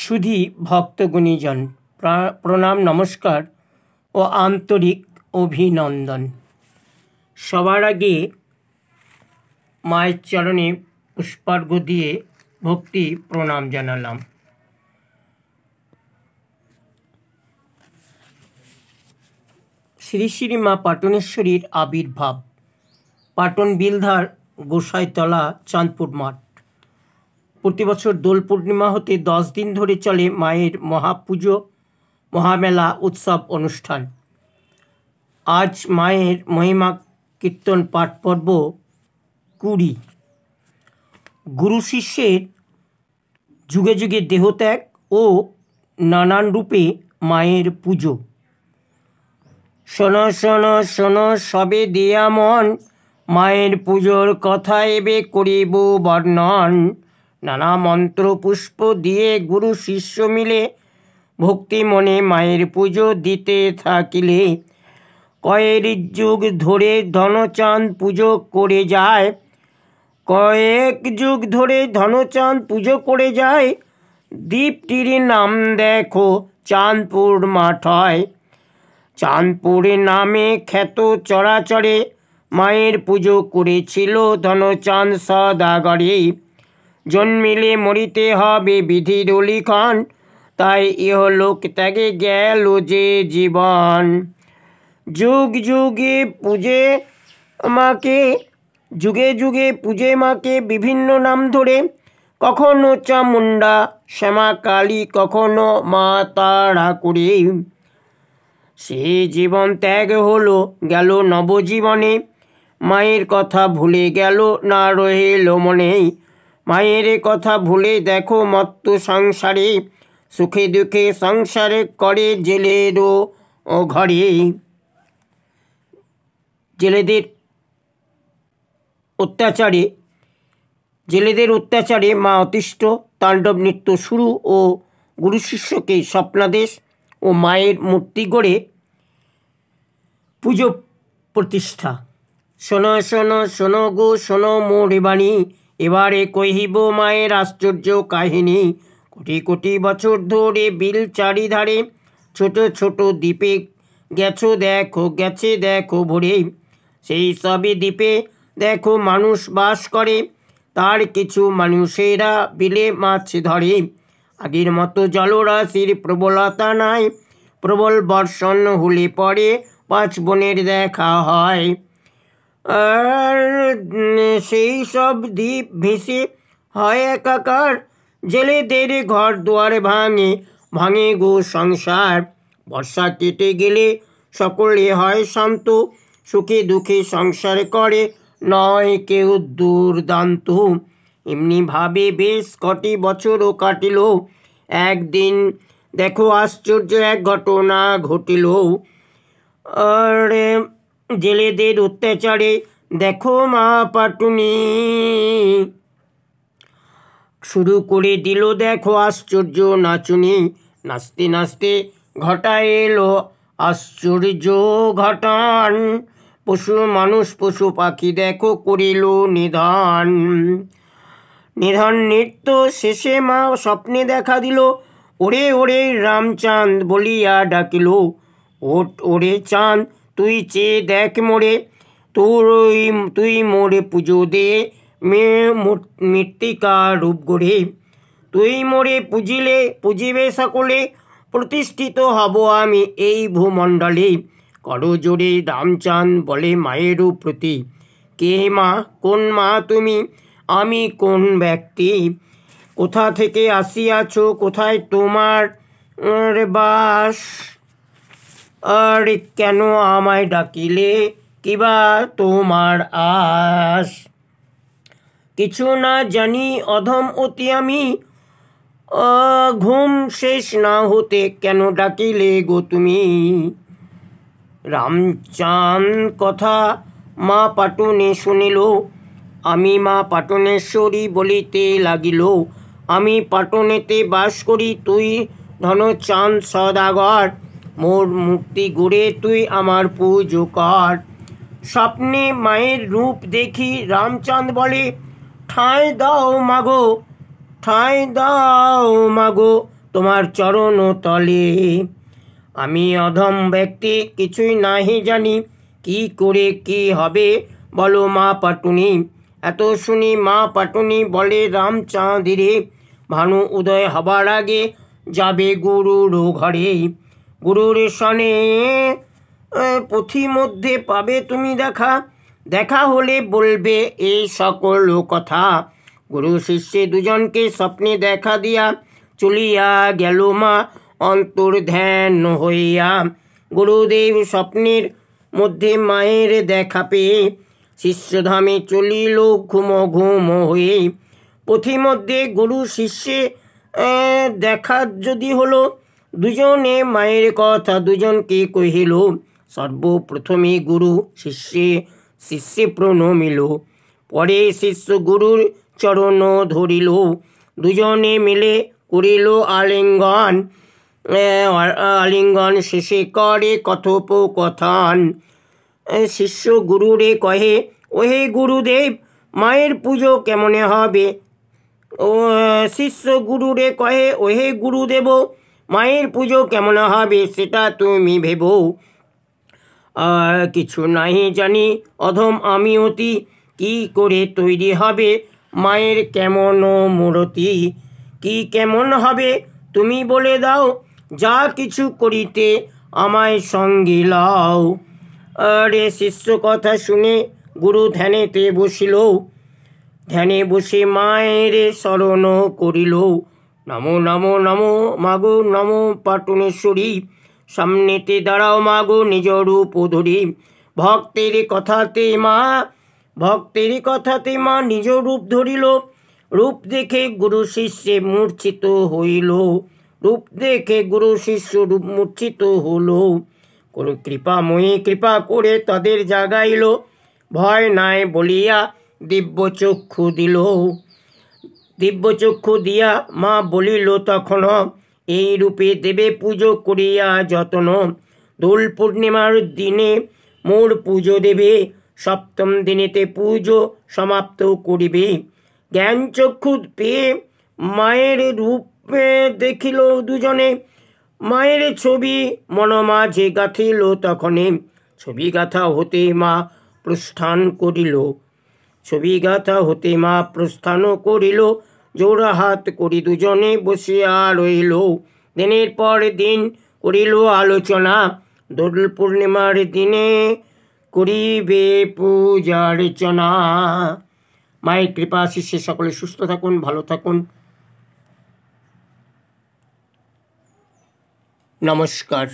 সুধী ভক্তগণীজন, প্রণাম, নমস্কার ও আন্তরিক অভিনন্দন। সবার আগে মায়ের চরণে পুষ্পার্ঘ্য দিয়ে ভক্তি প্রণাম জানালাম। শ্রী শ্রী মা পাটনেশ্বরীর আবির্ভাব। পাটন বিলধার গোসাইতলা, চাঁদপুর মাঠ। প্রতি বছর দোল পূর্ণিমা হতে 10 দিন ধরে চলে মায়ের মহাপুজো, মহামেলা, উৎসব অনুষ্ঠান। আজ মায়ের মহিমা কীর্তন পাঠ পর্ব 20। গুরু শিষ্যের যুগে যুগে দেহত্যাগ ও নানান রূপে মায়ের পুজো। শোনো শোনো শোনো সবে দিয়া মন, মায়ের পুজোর কথা এবে করিব বর্ণন। নানা মন্ত্র পুষ্প দিয়ে গুরু শিষ্য মিলে ভক্তি মনে মায়ের পুজো দিতে থাকিলে, কয়েক যুগ ধরে ধনচাঁদ পুজো করে যায়। কয়েক যুগ ধরে ধনচাঁদ পুজো করে যায়। দ্বীপটির নাম দেখো চাঁদপুর মাঠ হয়। চাঁদপুরে নামে খ্যাত চরাচরে মায়ের পুজো করেছিল ধনচাঁদ সদাগরে। জন্মিলে মরিতে হবে বিধির লিখন, তাই ইহলোক ত্যাগে গেল যে জীবন। যুগ যুগে পূজে মাকে, যুগে যুগে পূজে মাকে বিভিন্ন নাম ধরে, কখনো চামুন্ডা, শ্যামা কালী, কখনো মা তারা করে। সে জীবন ত্যাগ হলো গেল নবজীবনে, মায়ের কথা ভুলে গেল না রহিল মনে। মায়ের কথা ভুলে দেখো মত্ত সংসারে, সুখে দুঃখে সংসারে করে জেলেরও ঘরে। জেলেদের অত্যাচারে মা অতিষ্ঠ, তাণ্ডব নৃত্য শুরু ও গুরু শিষ্যকে স্বপ্নাদেশ ও মায়ের মূর্তি গড়ে পুজো প্রতিষ্ঠা। শোনো শোনো শোনো গো শোনো মোর বাণী, এবারে কহিব মায়ের আশ্চর্য কাহিনী। কোটি কোটি বছর ধরে বিল চারিধারে ছোট ছোট দ্বীপে গেছে দেখো ভরে। সেই সবই দ্বীপে দেখো মানুষ বাস করে, তার কিছু মানুষেরা বিলে মাছ ধরে। আগের মতো জলরাশির প্রবলতা নাই, প্রবল বর্ষণ হলে পরে 5 বোনের দেখা হয়। আর সেই সব দ্বীপ ভেসে হয় একাকার, জেলেদের ঘর দুয়ার ভাঙে গো সংসার। বর্ষা কেটে গেলে সকলে হয় শান্ত, সুখে দুঃখে সংসার করে নয় কেউ দুর্দান্ত। এমনি ভাবে বেশ কটি বছরও কাটিল, একদিন দেখো আশ্চর্য এক ঘটনা ঘটিল। আর জেলেদের অত্যাচারে দেখো মা পাটুনি শুরু করে দিল দেখো আশ্চর্য নাচুনি। নাচতে নাচতে ঘটায় এলো আশ্চর্য ঘটন, পশু মানুষ পশু পাখি দেখো করিল নিধন। নৃত্য শেষে মা স্বপ্নে দেখা দিল, ওরে ওরে রামচাঁদ বলিয়া ডাকিল। ওট ওরে চাঁদ তুই চেয়ে দেখ মোরে, তুই মোরে পুজো দে মৃত্তিকা রূপ গড়ে। তুই মোরে পুজিবে সকলে, প্রতিষ্ঠিত হব আমি এই ভূমণ্ডলে। করজোড়ে রামচাঁদ বলে মায়েরও প্রতি, কে মা, কোন মা তুমি, আমি কোন ব্যক্তি, কোথা থেকে আসিয়াছ, কোথায় তোমার বাস, আর কেন আমায় ডাকিলে, কিবা তোমার আস। কিছু না জানি অধম অতি আমি, ঘুম শেষ না হতে কেন ডাকিলে গো তুমি। রামচাঁদ কথা মা পাটনে শুনিল, আমি মা পাটনেশ্বরী বলিতে লাগিল। আমি পাটনেতে বাস করি, তুই ধনচাঁদ সদাগর, মোর মুক্তি গড়ে তুই আমার পুজো কর। স্বপ্নে মায়ের রূপ দেখি রামচাঁদ বলে, ঠাঁই দাও মাগো, ঠাঁই দাও মাগো, তোমার চরণ তলে। আমি অধম ব্যক্তি, কিছুই নাহি জানি, কি করে কি হবে বলো মা পাটুনি। এত শুনি মা পাটুনি বলে রামচাঁদিরে, ভানু উদয় হবার আগে যাবে গুরুর ঘরে। গুরুর সনে পথি মধ্যে পাবে তুমি দেখা, দেখা হলে বলবে এই সকল কথা। গুরু শিষ্যে দুজনকে স্বপ্নে দেখা দিয়া চলিয়া গেল মা অন্তর ধ্যান হইয়া। গুরুদেব স্বপ্নের মধ্যে মায়ের দেখা পেয়ে শিষ্যধামে চলিল ঘুম ঘুম হয়ে। পথিমধ্যে গুরু শিষ্যে দেখা যদি হলো, দুজনে মায়ের কথা দুজনকে কহিল। সর্বপ্রথমে গুরু শিষ্যে প্রণমিল, পরে শিষ্য গুরুর চরণ ধরিল। দুজনে মিলে করিল আলিঙ্গন, আলিঙ্গন শেষে করে কথোপকথন। শিষ্য গুরুরে কহে, ওহে গুরুদেব মায়ের পুজো কেমনে হবে। ও শিষ্য গুরুরে কহে, ওহে গুরুদেব মায়ের পুজো কেমন হবে সেটা তুমি ভেবো। কিছু নাহি জানি অধম আমি অতি, কি করে তৈরি হবে মায়ের কেমন মূরতি। কি কেমন হবে তুমি বলে দাও, যা কিছু করিতে আমায় সঙ্গে লাও। আরে শিষ্য কথা শুনে গুরু ধ্যানেতে বসিল, ধ্যানে বসে মায়ের শরণ করিল। নমো নমো নমো মাগো নমো পাটুনেশ্বরী, সামনেতে দাঁড়াও মাগো নিজ রূপ ধরি। ভক্তের কথাতে মা নিজ রূপ ধরিল। রূপ দেখে গুরু শিষ্যে মূর্ছিত হইল, রূপ দেখে গুরু শিষ্য রূপ মূর্ছিত হল। কোনো কৃপাময়ী কৃপা করে তাদের জাগাইল, ভয় নাই বলিয়া দিব্যচক্ষু দিল। দিব্যচক্ষু দিয়া মা বলিল তখন, এই রূপে দেবে পুজো করিয়া যত্ন। দোল পূর্ণিমার দিনে মোর পুজো দেবে, সপ্তম দিনেতে পুজো সমাপ্ত করিবে। জ্ঞান চক্ষু পেয়ে মায়ের রূপে দেখিল দুজনে, মায়ের ছবি মন মাঝে গাঁথিল তখনে। ছবি গাঁথা হতে মা প্রস্থান করিল, ছবি গাঁথা হতে মা প্রস্থান করিল। জোড়া হাত করি দুজনে বসিয়া রইল। দিনের পর দিন করিল আলোচনা, দোল পূর্ণিমার দিনে করিবে পূজার্চনা। মায়ের কৃপা শিষ্যে সকলে সুস্থ থাকুন, ভালো থাকুন। নমস্কার।